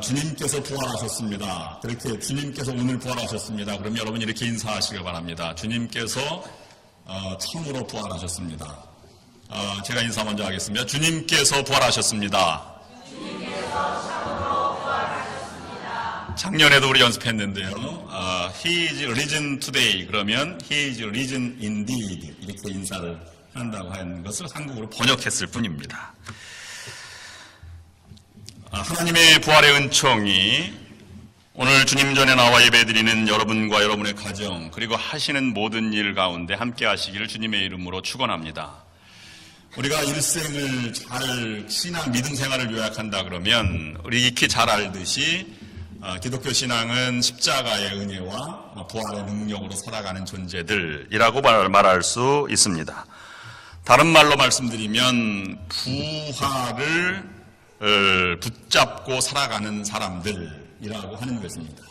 주님께서 부활하셨습니다. 그렇게 주님께서 오늘 부활하셨습니다. 그럼 여러분 이렇게 인사하시기 바랍니다. 주님께서 참으로 부활하셨습니다. 제가 인사 먼저 하겠습니다. 주님께서 부활하셨습니다. 작년에도 우리 연습했는데요. He is risen today. 그러면 He is risen indeed. 이렇게 인사를 한다고 하는 것을 한국어로 번역했을 뿐입니다. 하나님의 부활의 은총이 오늘 주님 전에 나와 예배드리는 여러분과 여러분의 가정 그리고 하시는 모든 일 가운데 함께 하시기를 주님의 이름으로 축원합니다. 우리가 일생을 잘 신앙 믿음 생활을 요약한다 그러면 우리 익히 잘 알듯이 기독교 신앙은 십자가의 은혜와 부활의 능력으로 살아가는 존재들이라고 말할 수 있습니다. 다른 말로 말씀드리면 부활을 붙잡고 살아가는 사람들이라고 하는 것입니다.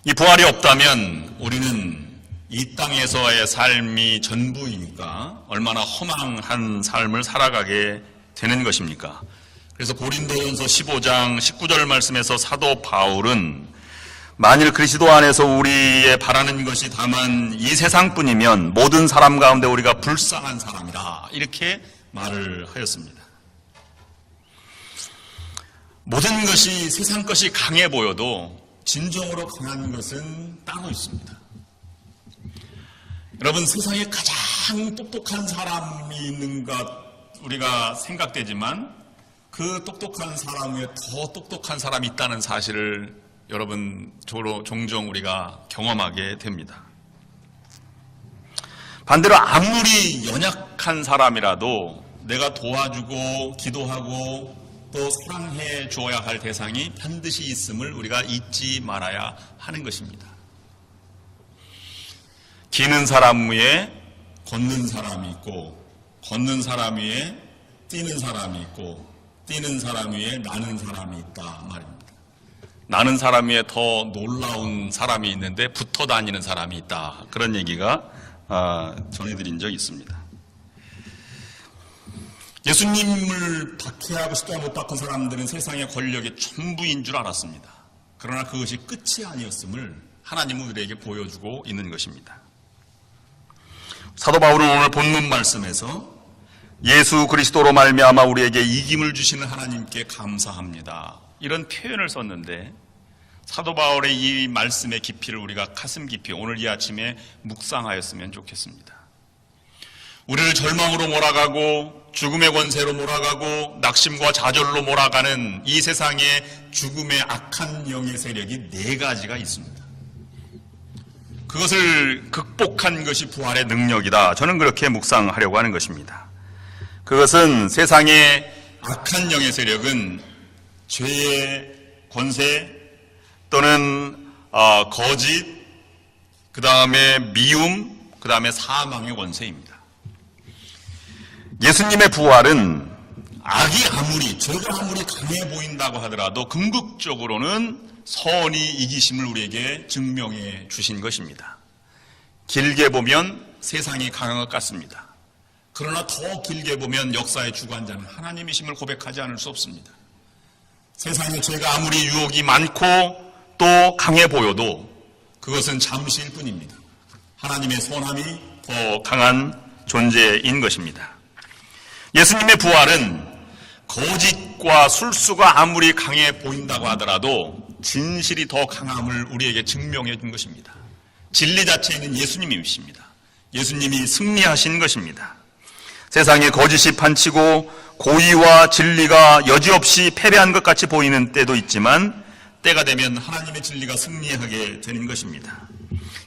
이 부활이 없다면 우리는 이 땅에서의 삶이 전부이니까 얼마나 허망한 삶을 살아가게 되는 것입니까? 그래서 고린도전서 15장 19절 말씀에서 사도 바울은 만일 그리스도 안에서 우리의 바라는 것이 다만 이 세상뿐이면 모든 사람 가운데 우리가 불쌍한 사람이다 이렇게 말을 하였습니다. 모든 것이 세상 것이 강해 보여도 진정으로 강한 것은 따로 있습니다. 여러분 세상에 가장 똑똑한 사람이 있는 것 우리가 생각되지만 그 똑똑한 사람 외에 더 똑똑한 사람이 있다는 사실을 여러분 종종 우리가 경험하게 됩니다. 반대로 아무리 연약한 사람이라도 내가 도와주고 기도하고 또 사랑해 주어야 할 대상이 반드시 있음을 우리가 잊지 말아야 하는 것입니다. 기는 사람 위에 걷는 사람이 있고 걷는 사람 위에 뛰는 사람이 있고 뛰는 사람 위에 나는 사람이 있다 말입니다. 나는 사람 위에 더 놀라운 사람이 있는데 붙어 다니는 사람이 있다. 그런 얘기가 전해드린 적이 있습니다. 예수님을 박해하고 십자가 못 박은 사람들은 세상의 권력의 전부인 줄 알았습니다. 그러나 그것이 끝이 아니었음을 하나님은 우리에게 보여주고 있는 것입니다. 사도 바울은 오늘 본문 말씀에서 예수 그리스도로 말미암아 우리에게 이김을 주시는 하나님께 감사합니다. 이런 표현을 썼는데 사도 바울의 이 말씀의 깊이를 우리가 가슴 깊이 오늘 이 아침에 묵상하였으면 좋겠습니다. 우리를 절망으로 몰아가고 죽음의 권세로 몰아가고 낙심과 좌절로 몰아가는 이 세상의 죽음의 악한 영의 세력이 네 가지가 있습니다. 그것을 극복한 것이 부활의 능력이다. 저는 그렇게 묵상하려고 하는 것입니다. 그것은 세상의 악한 영의 세력은 죄의 권세 또는 거짓, 그 다음에 미움, 그 다음에 사망의 권세입니다. 예수님의 부활은 죄가 아무리 강해 보인다고 하더라도 궁극적으로는 선이 이기심을 우리에게 증명해 주신 것입니다. 길게 보면 세상이 강한 것 같습니다. 그러나 더 길게 보면 역사의 주관자는 하나님이심을 고백하지 않을 수 없습니다. 세상에 죄가 아무리 유혹이 많고 또 강해 보여도 그것은 잠시일 뿐입니다. 하나님의 선함이 더 강한 존재인 것입니다. 예수님의 부활은 거짓과 술수가 아무리 강해 보인다고 하더라도 진실이 더 강함을 우리에게 증명해 준 것입니다. 진리 자체는 예수님이십니다. 예수님이 승리하신 것입니다. 세상에 거짓이 판치고 고의와 진리가 여지없이 패배한 것 같이 보이는 때도 있지만 때가 되면 하나님의 진리가 승리하게 되는 것입니다.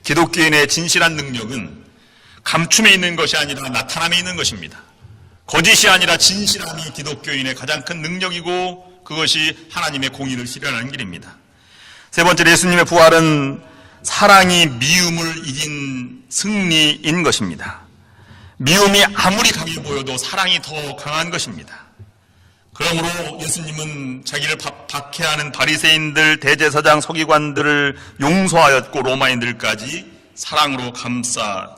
기독교인의 진실한 능력은 감춤에 있는 것이 아니라 나타남에 있는 것입니다. 거짓이 아니라 진실함이 기독교인의 가장 큰 능력이고 그것이 하나님의 공의를 실현하는 길입니다. 세 번째, 예수님의 부활은 사랑이 미움을 이긴 승리인 것입니다. 미움이 아무리 강해 보여도 사랑이 더 강한 것입니다. 그러므로 예수님은 자기를 박해하는 바리새인들, 대제사장, 서기관들을 용서하였고 로마인들까지 사랑으로 감싸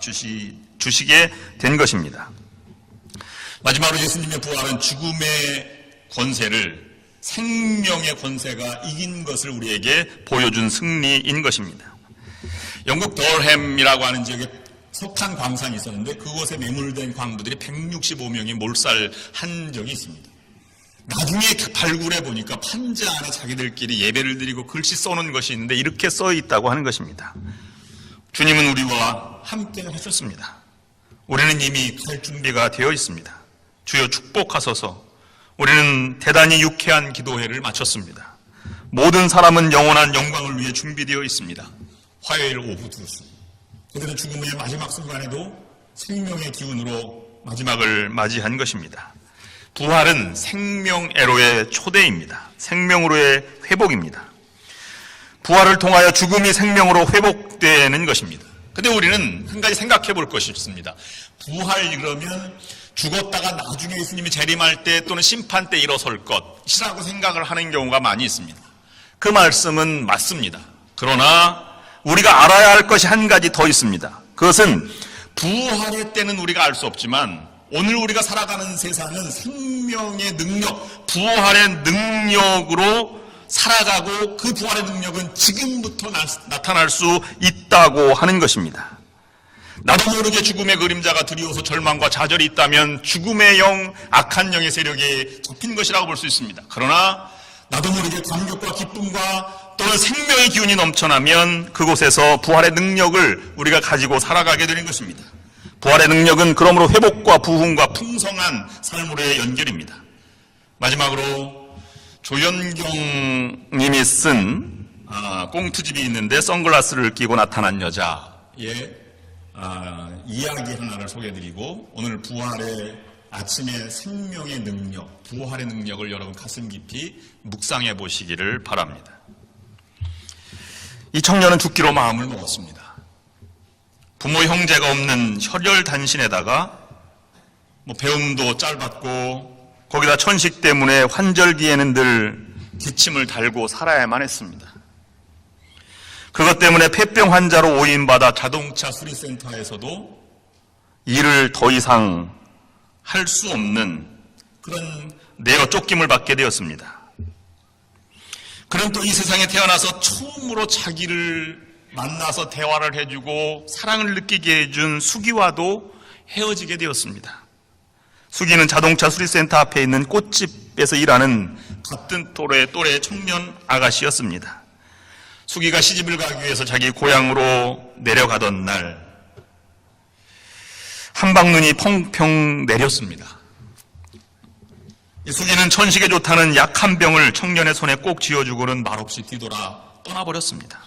주시게 된 것입니다. 마지막으로 예수님의 부활은 죽음의 권세를 생명의 권세가 이긴 것을 우리에게 보여준 승리인 것입니다. 영국 덜햄이라고 하는 지역에 석탄 광산이 있었는데 그곳에 매몰된 광부들이 165명이 몰살한 적이 있습니다. 나중에 발굴해 보니까 판자 안에 자기들끼리 예배를 드리고 글씨 써놓은 것이 있는데 이렇게 써 있다고 하는 것입니다. 주님은 우리와 함께 하셨습니다. 우리는 이미 갈 준비가 되어 있습니다. 주여 축복하소서. 우리는 대단히 유쾌한 기도회를 마쳤습니다. 모든 사람은 영원한 영광을 위해 준비되어 있습니다. 화요일 오후 2시. 그들은 죽음의 마지막 순간에도 생명의 기운으로 마지막을 맞이한 것입니다. 부활은 생명애로의 초대입니다. 생명으로의 회복입니다. 부활을 통하여 죽음이 생명으로 회복되는 것입니다. 근데 우리는 한 가지 생각해 볼 것이 있습니다. 부활 이러면 죽었다가 나중에 예수님이 재림할 때 또는 심판 때 일어설 것이라고 생각을 하는 경우가 많이 있습니다. 그 말씀은 맞습니다. 그러나 우리가 알아야 할 것이 한 가지 더 있습니다. 그것은 부활의 때는 우리가 알 수 없지만 오늘 우리가 살아가는 세상은 생명의 능력, 부활의 능력으로 살아가고 그 부활의 능력은 지금부터 나타날 수 있다고 하는 것입니다. 나도 모르게 죽음의 그림자가 드리워서 절망과 좌절이 있다면 죽음의 영, 악한 영의 세력에 잡힌 것이라고 볼 수 있습니다. 그러나 나도 모르게 감격과 기쁨과 또는 생명의 기운이 넘쳐나면 그곳에서 부활의 능력을 우리가 가지고 살아가게 되는 것입니다. 부활의 능력은 그러므로 회복과 부흥과 풍성한 삶으로의 연결입니다. 마지막으로 조연경 님이 쓴 꽁트집이 있는데 선글라스를 끼고 나타난 여자의 이야기 하나를 소개해드리고 오늘 부활의 아침의 생명의 능력, 부활의 능력을 여러분 가슴 깊이 묵상해 보시기를 바랍니다. 이 청년은 죽기로 마음을 먹었습니다. 부모 형제가 없는 혈혈단신에다가 배움도 짧았고 거기다 천식 때문에 환절기에는 늘 기침을 달고 살아야만 했습니다. 그것 때문에 폐병 환자로 오인받아 자동차 수리센터에서도 일을 더 이상 할 수 없는 그런 내어 쫓김을 받게 되었습니다. 그는 또 이 세상에 태어나서 처음으로 자기를 만나서 대화를 해주고 사랑을 느끼게 해준 수기와도 헤어지게 되었습니다. 수기는 자동차 수리센터 앞에 있는 꽃집에서 일하는 같은 또래 청년 아가씨였습니다. 수기가 시집을 가기 위해서 자기 고향으로 내려가던 날 한방눈이 펑펑 내렸습니다. 수기는 천식에 좋다는 약 한 병을 청년의 손에 꼭 쥐어주고는 말없이 뒤돌아 떠나버렸습니다.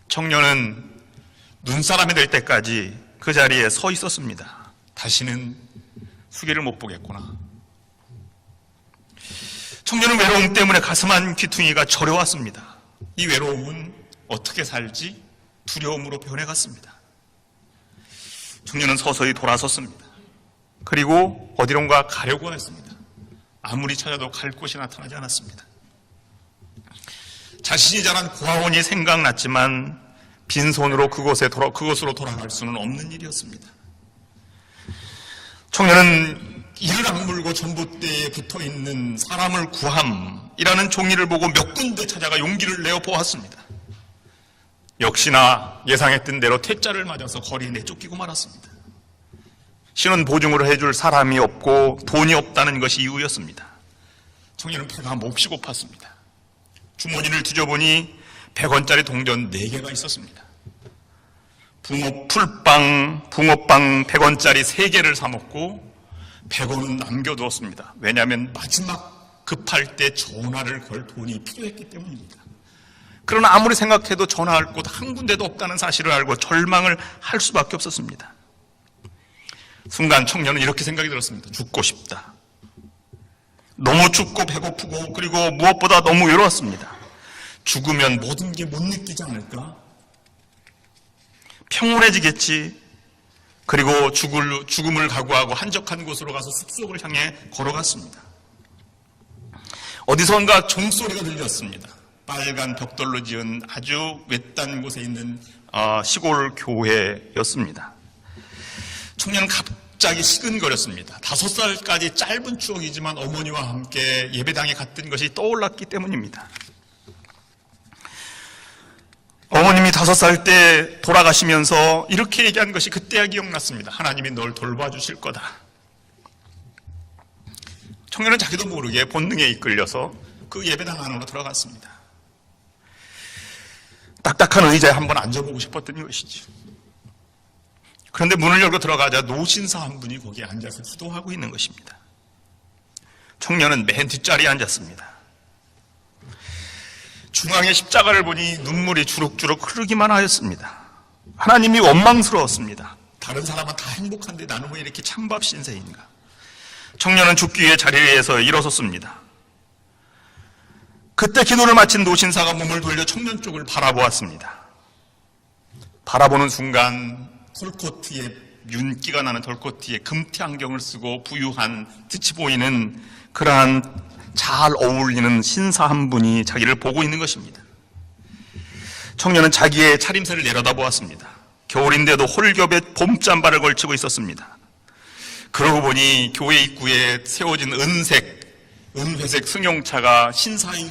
청년은 눈사람이 될 때까지 그 자리에 서 있었습니다. 다시는 수기를 못 보겠구나. 청년은 외로움 때문에 가슴 한 귀퉁이가 저려왔습니다. 이 외로움은 어떻게 살지 두려움으로 변해갔습니다. 청년은 서서히 돌아섰습니다. 그리고 어디론가 가려고 했습니다. 아무리 찾아도 갈 곳이 나타나지 않았습니다. 자신이 자란 고아원이 생각났지만 빈손으로 그곳으로 돌아갈 수는 없는 일이었습니다. 청년은 이를 악물고 전봇대에 붙어있는 사람을 구함이라는 종이를 보고 몇 군데 찾아가 용기를 내어 보았습니다. 역시나 예상했던 대로 퇴짜를 맞아서 거리에 내쫓기고 말았습니다. 신원 보증으로 해줄 사람이 없고 돈이 없다는 것이 이유였습니다. 청년은 배가 몹시 고팠습니다. 주머니를 뒤져보니 100원짜리 동전 4개가 있었습니다. 붕어빵 100원짜리 3개를 사먹고 100원은 남겨두었습니다. 왜냐하면 마지막 급할 때 전화를 걸 돈이 필요했기 때문입니다. 그러나 아무리 생각해도 전화할 곳 한 군데도 없다는 사실을 알고 절망을 할 수밖에 없었습니다. 순간 청년은 이렇게 생각이 들었습니다. 죽고 싶다. 너무 춥고 배고프고 그리고 무엇보다 너무 외로웠습니다. 죽으면 모든 게 못 느끼지 않을까? 평온해지겠지. 그리고 죽음을 각오하고 한적한 곳으로 가서 숲속을 향해 걸어갔습니다. 어디선가 종소리가 들렸습니다. 빨간 벽돌로 지은 아주 외딴 곳에 있는 시골 교회였습니다. 청년은 갑자기 시근거렸습니다. 5살까지 짧은 추억이지만 어머니와 함께 예배당에 갔던 것이 떠올랐기 때문입니다. 어머님이 5살 때 돌아가시면서 이렇게 얘기한 것이 그때야 기억났습니다. 하나님이 널 돌봐주실 거다. 청년은 자기도 모르게 본능에 이끌려서 그 예배당 안으로 들어갔습니다. 딱딱한 의자에 한번 앉아보고 싶었던 것이죠. 그런데 문을 열고 들어가자 노신사 한 분이 거기에 앉아서 기도하고 있는 것입니다. 청년은 맨 뒷자리에 앉았습니다. 중앙에 십자가를 보니 눈물이 주룩주룩 흐르기만 하였습니다. 하나님이 원망스러웠습니다. 다른 사람은 다 행복한데 나는 왜 이렇게 찬밥 신세인가? 청년은 죽기 위해 자리에서 일어섰습니다. 그때 기도를 마친 노신사가 몸을 돌려 청년 쪽을 바라보았습니다. 바라보는 순간 털코트에 윤기가 나는 털코트에 금티 안경을 쓰고 부유한 듯이 보이는 그러한 잘 어울리는 신사 한 분이 자기를 보고 있는 것입니다. 청년은 자기의 차림새를 내려다보았습니다. 겨울인데도 홀겹에 봄잠바를 걸치고 있었습니다. 그러고 보니 교회 입구에 세워진 은회색 승용차가 신사의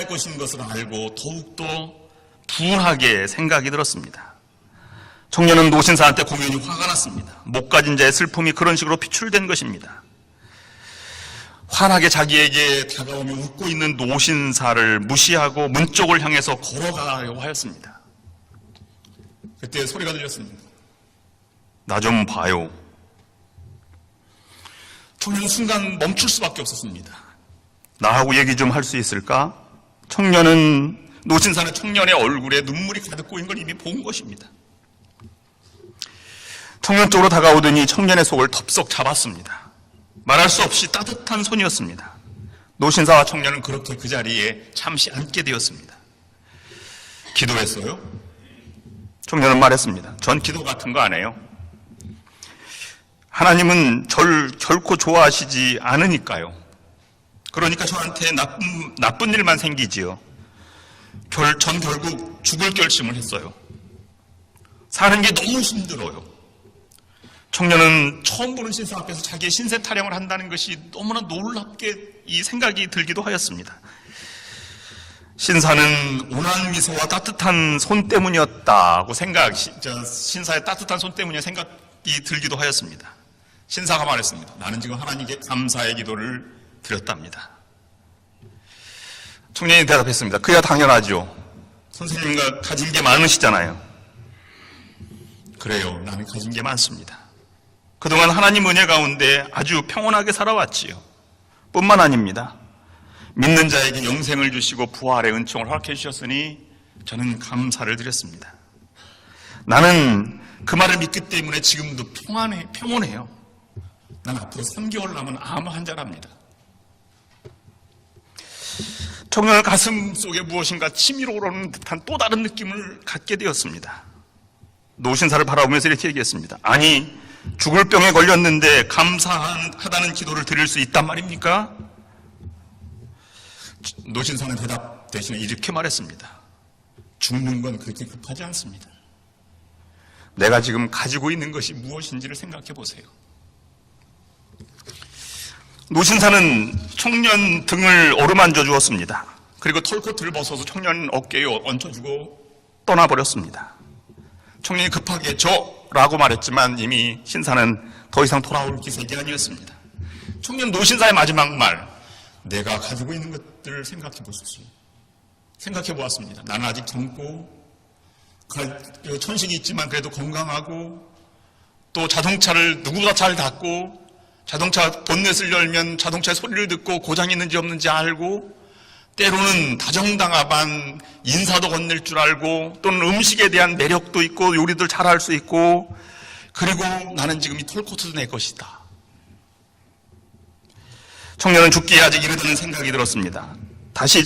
것인 것을 알고 더욱더 둔하게 생각이 들었습니다. 청년은 노신사한테 공연히 화가 났습니다. 못 가진 자의 슬픔이 그런 식으로 피출된 것입니다. 환하게 자기에게 다가오며 웃고 있는 노신사를 무시하고 문 쪽을 향해서 걸어가려고 하였습니다. 그때 소리가 들렸습니다. 나 좀 봐요. 청년은 순간 멈출 수밖에 없었습니다. 나하고 얘기 좀 할 수 있을까? 노신사는 청년의 얼굴에 눈물이 가득 고인 걸 이미 본 것입니다. 청년 쪽으로 다가오더니 청년의 속을 덥석 잡았습니다. 말할 수 없이 따뜻한 손이었습니다. 노신사와 청년은 그렇게 그 자리에 잠시 앉게 되었습니다. 기도했어요? 청년은 말했습니다. 전 기도 같은 거 안 해요. 하나님은 절 결코 좋아하시지 않으니까요. 그러니까 저한테 나쁜 일만 생기지요. 전 결국 죽을 결심을 했어요. 사는 게 너무 힘들어요. 청년은 처음 보는 신사 앞에서 자기의 신세 타령을 한다는 것이 너무나 놀랍게 이 생각이 들기도 하였습니다. 신사는 온화한 미소와 따뜻한 손 때문이었다고 신사의 따뜻한 손 때문에 생각이 들기도 하였습니다. 신사가 말했습니다. 나는 지금 하나님께 감사의 기도를 드렸답니다. 청년이 대답했습니다. 그야 당연하죠. 선생님과 가진 게 많으시잖아요. 그래요. 나는 가진 게 많습니다. 그동안 하나님 은혜 가운데 아주 평온하게 살아왔지요. 뿐만 아닙니다. 믿는 자에게 영생을 주시고 부활의 은총을 허락해 주셨으니 저는 감사를 드렸습니다. 나는 그 말을 믿기 때문에 지금도 평온해요. 난 앞으로 3개월 남은 암 환자랍니다. 청년의 가슴 속에 무엇인가 치밀어 오르는 듯한 또 다른 느낌을 갖게 되었습니다. 노신사를 바라보면서 이렇게 얘기했습니다. 아니, 죽을 병에 걸렸는데 감사하다는 기도를 드릴 수 있단 말입니까? 노신사는 대답 대신에 이렇게 말했습니다. 죽는 건 그렇게 급하지 않습니다. 내가 지금 가지고 있는 것이 무엇인지를 생각해 보세요. 노신사는 청년 등을 어루만져 주었습니다. 그리고 털코트를 벗어서 청년 어깨에 얹혀주고 떠나버렸습니다. 청년이 급하게 라고 말했지만 이미 신사는 더 이상 돌아올 기색이 아니었습니다. 청년 노신사의 마지막 말, 내가 가지고 있는 것들을 생각해 보십시오. 생각해 보았습니다. 나는 아직 젊고 천식이 있지만 그래도 건강하고 또 자동차를 누구보다 잘 닦고 자동차 본넷을 열면 자동차의 소리를 듣고 고장이 있는지 없는지 알고 때로는 다정다감한 인사도 건넬 줄 알고 또는 음식에 대한 매력도 있고 요리도 잘할 수 있고 그리고 나는 지금 이 털코트도 내 것이다. 청년은 죽기에 아직 이르다는 생각이 들었습니다. 다시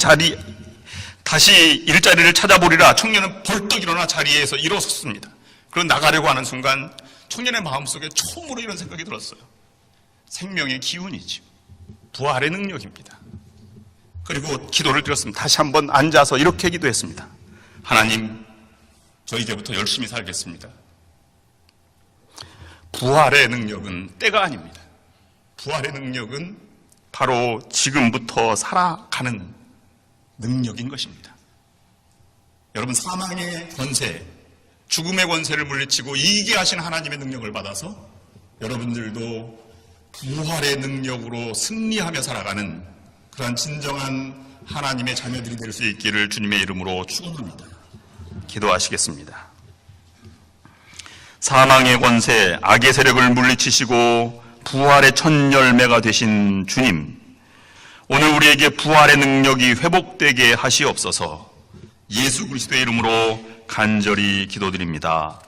일자리를 찾아보리라. 청년은 벌떡 일어나 자리에서 일어섰습니다. 그리고 나가려고 하는 순간 청년의 마음속에 처음으로 이런 생각이 들었어요. 생명의 기운이죠. 부활의 능력입니다. 그리고 기도를 드렸습니다. 다시 한번 앉아서 이렇게 기도했습니다. 하나님, 저 이제부터 열심히 살겠습니다. 부활의 능력은 때가 아닙니다. 부활의 능력은 바로 지금부터 살아가는 능력인 것입니다. 여러분, 사망의 권세, 죽음의 권세를 물리치고 이기게 하신 하나님의 능력을 받아서 여러분들도 부활의 능력으로 승리하며 살아가는 그러한 진정한 하나님의 자녀들이 될 수 있기를 주님의 이름으로 축원합니다. 기도하시겠습니다. 사망의 권세, 악의 세력을 물리치시고 부활의 첫 열매가 되신 주님, 오늘 우리에게 부활의 능력이 회복되게 하시옵소서. 예수 그리스도의 이름으로 간절히 기도드립니다.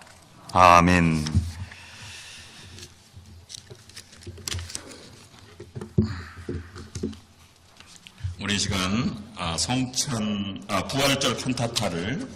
아멘. 우리 이 시간 부활절 칸타타를